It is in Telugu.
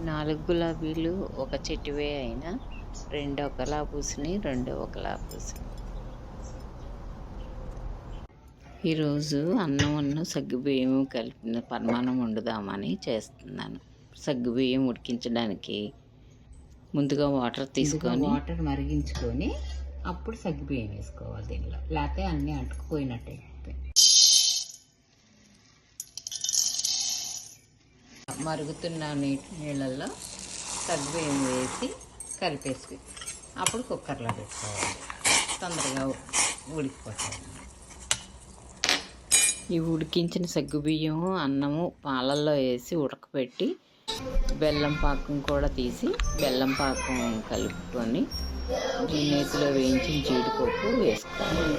4 గులాబీలు ఒక చెట్టువే అయినా 2 ఒకలా పూసినాయి, 2 ఒకలా పూసినాయి. ఈరోజు అన్నమును సగ్గుబియ్యం కలిపిన పరమాన్నం వండుదామని చేస్తున్నాను. సగ్గుబియ్యం ఉడికించడానికి ముందుగా వాటర్ మరిగించుకొని అప్పుడు సగ్గుబియ్యం వేసుకోవాలి దీనిలో, లేకపోతే అన్నీ అంటుకుపోయినట్టే. మరుగుతున్న నీళ్ళల్లో సగ్గుబియ్యం వేసి కలిపేసి అప్పుడు కుక్కర్లో పెట్టుకోవాలి, తొందరగా ఉడికిపోతుంది. ఈ ఉడికించిన సగ్గుబియ్యం అన్నము పాలల్లో వేసి ఉడకపెట్టి బెల్లం పాకం కూడా తీసి బెల్లం పాకం కలుపుకొని నేతిలో వేయించిన జీడిపప్పు వేసుకోవాలి.